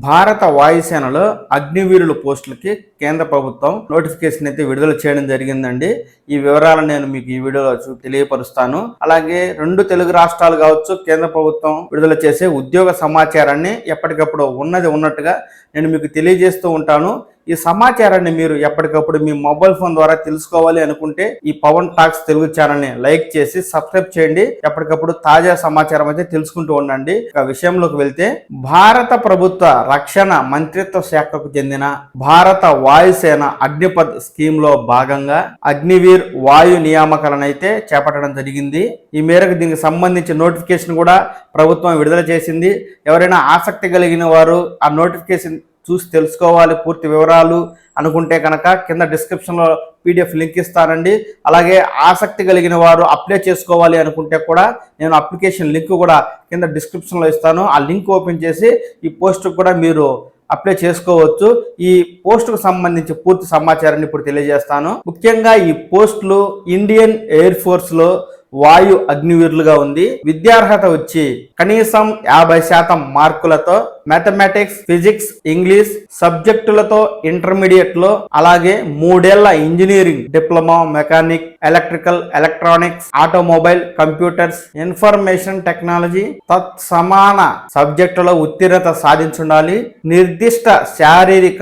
భారత వాయుసేనలో అగ్నివీరుల పోస్టులకి కేంద్ర ప్రభుత్వం నోటిఫికేషన్ అయితే విడుదల చేయడం జరిగిందండి. ఈ వివరాలను నేను మీకు ఈ వీడియోలో తెలియపరుస్తాను. అలాగే రెండు తెలుగు రాష్ట్రాలు కావచ్చు, కేంద్ర ప్రభుత్వం విడుదల చేసే ఉద్యోగ సమాచారాన్ని ఎప్పటికప్పుడు ఉన్నది ఉన్నట్టుగా నేను మీకు తెలియజేస్తూ ఉంటాను. ఈ సమాచారాన్ని మీరు ఎప్పటికప్పుడు మీ మొబైల్ ఫోన్ ద్వారా తెలుసుకోవాలి అనుకుంటే ఈ పవన్ టాక్స్ తెలుగు ఛానల్ని లైక్ చేసి సబ్స్క్రైబ్ చేయండి. ఎప్పటికప్పుడు తాజా సమాచారం అయితే తెలుసుకుంటూ ఉండండి. ఇక విషయంలోకి వెళ్తే, భారత ప్రభుత్వ రక్షణ మంత్రిత్వ శాఖకు చెందిన భారత వాయుసేన అగ్నిపథ్ స్కీమ్ లో భాగంగా అగ్నివీర్ వాయు నియామకాలను అయితే చేపట్టడం జరిగింది. ఈ మేరకు దీనికి సంబంధించి నోటిఫికేషన్ కూడా ప్రభుత్వం విడుదల చేసింది. ఎవరైనా ఆసక్తి కలిగిన వారు ఆ నోటిఫికేషన్ చూసి తెలుసుకోవాలి పూర్తి వివరాలు అనుకుంటే కనుక కింద డిస్క్రిప్షన్లో PDF లింక్ ఇస్తానండి. అలాగే ఆసక్తి కలిగిన వారు అప్లై చేసుకోవాలి అనుకుంటే కూడా నేను అప్లికేషన్ లింక్ కూడా కింద డిస్క్రిప్షన్లో ఇస్తాను. ఆ లింక్ ఓపెన్ చేసి ఈ పోస్ట్కి కూడా మీరు అప్లై చేసుకోవచ్చు. ఈ పోస్టుకు సంబంధించి పూర్తి సమాచారాన్ని ఇప్పుడు తెలియజేస్తాను. ముఖ్యంగా ఈ పోస్టులు ఇండియన్ ఎయిర్ ఫోర్స్లో వాయు అగ్నివీరులుగా ఉంది. విద్యార్హత వచ్చి కనీసం 50% మార్కులతో మ్యాథమెటిక్స్, ఫిజిక్స్, ఇంగ్లీష్ సబ్జెక్టులతో ఇంటర్మీడియట్ లో, అలాగే 3 ఏళ్ల engineering diploma, mechanic, electrical, electronics, automobile, computers, information technology తత్సమాన సబ్జెక్టులో ఉత్తీర్ణత సాధించుండాలి. నిర్దిష్ట శారీరక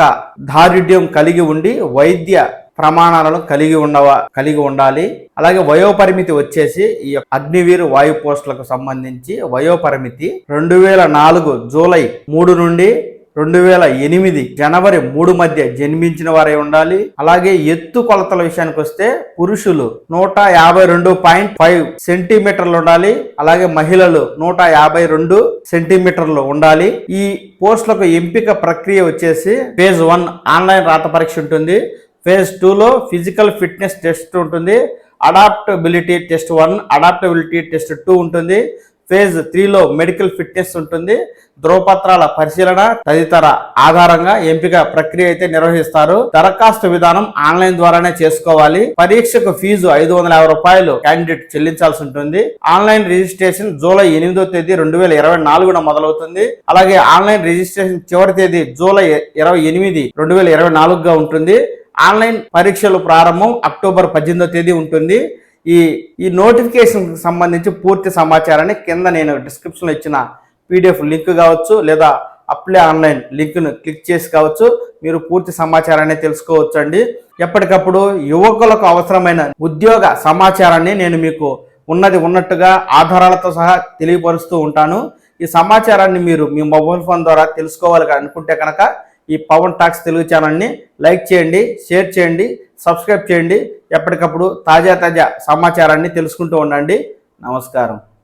దారుఢ్యం కలిగి ఉండి వైద్య ప్రమాణాలను కలిగి ఉండాలి. అలాగే వయోపరిమితి వచ్చేసి ఈ అగ్నివీర్ వాయు పోస్టులకు సంబంధించి వయోపరిమితి 2004 జూలై 3 నుండి 2008 జనవరి 3 మధ్య జన్మించిన వారే ఉండాలి. అలాగే ఎత్తు కొలతల విషయానికి వస్తే పురుషులు 152.5 సెంటీమీటర్లు ఉండాలి. అలాగే మహిళలు 152 సెంటీమీటర్లు ఉండాలి. ఈ పోస్టులకు ఎంపిక ప్రక్రియ వచ్చేసి ఫేజ్ 1 ఆన్లైన్ రాత పరీక్ష ఉంటుంది. ఫేజ్ 2లో ఫిజికల్ ఫిట్నెస్ టెస్ట్ ఉంటుంది. అడాప్టబిలిటీ టెస్ట్ 1, అడాప్టబిలిటీ టెస్ట్ 2 ఉంటుంది. ఫేజ్ 3లో మెడికల్ ఫిట్నెస్ ఉంటుంది. ధ్రువపత్రాల పరిశీలన తదితర ఆధారంగా ఎంపిక ప్రక్రియ అయితే నిర్వహిస్తారు. దరఖాస్తు విధానం ఆన్లైన్ ద్వారానే చేసుకోవాలి. పరీక్షకు ఫీజు 550 రూపాయలు క్యాండిడేట్ చెల్లించాల్సి ఉంటుంది. ఆన్లైన్ రిజిస్ట్రేషన్ జూలై 8వ తేదీ 2024 మొదలవుతుంది. అలాగే ఆన్లైన్ రిజిస్ట్రేషన్ చివరి తేదీ జూలై 28, 2024గా ఉంటుంది. ఆన్లైన్ పరీక్షలు ప్రారంభం అక్టోబర్ 18వ తేదీ ఉంటుంది. ఈ నోటిఫికేషన్ సంబంధించి పూర్తి సమాచారాన్ని కింద నేను డిస్క్రిప్షన్లో ఇచ్చిన PDF లింక్ కావచ్చు, లేదా అప్లై ఆన్లైన్ లింక్ను క్లిక్ చేసి కావచ్చు మీరు పూర్తి సమాచారాన్ని తెలుసుకోవచ్చు అండి. ఎప్పటికప్పుడు యువకులకు అవసరమైన ఉద్యోగ సమాచారాన్ని నేను మీకు ఉన్నది ఉన్నట్టుగా ఆధారాలతో సహా తెలియపరుస్తూ ఉంటాను. ఈ సమాచారాన్ని మీరు మీ మొబైల్ ఫోన్ ద్వారా తెలుసుకోవాలి అనుకుంటే కనుక ఈ పవన్ టాక్స్ తెలుగు ఛానల్ని లైక్ చేయండి, షేర్ చేయండి, సబ్స్క్రైబ్ చేయండి. ఎప్పటికప్పుడు తాజా సమాచారాన్ని తెలుసుకుంటూ ఉండండి. నమస్కారం.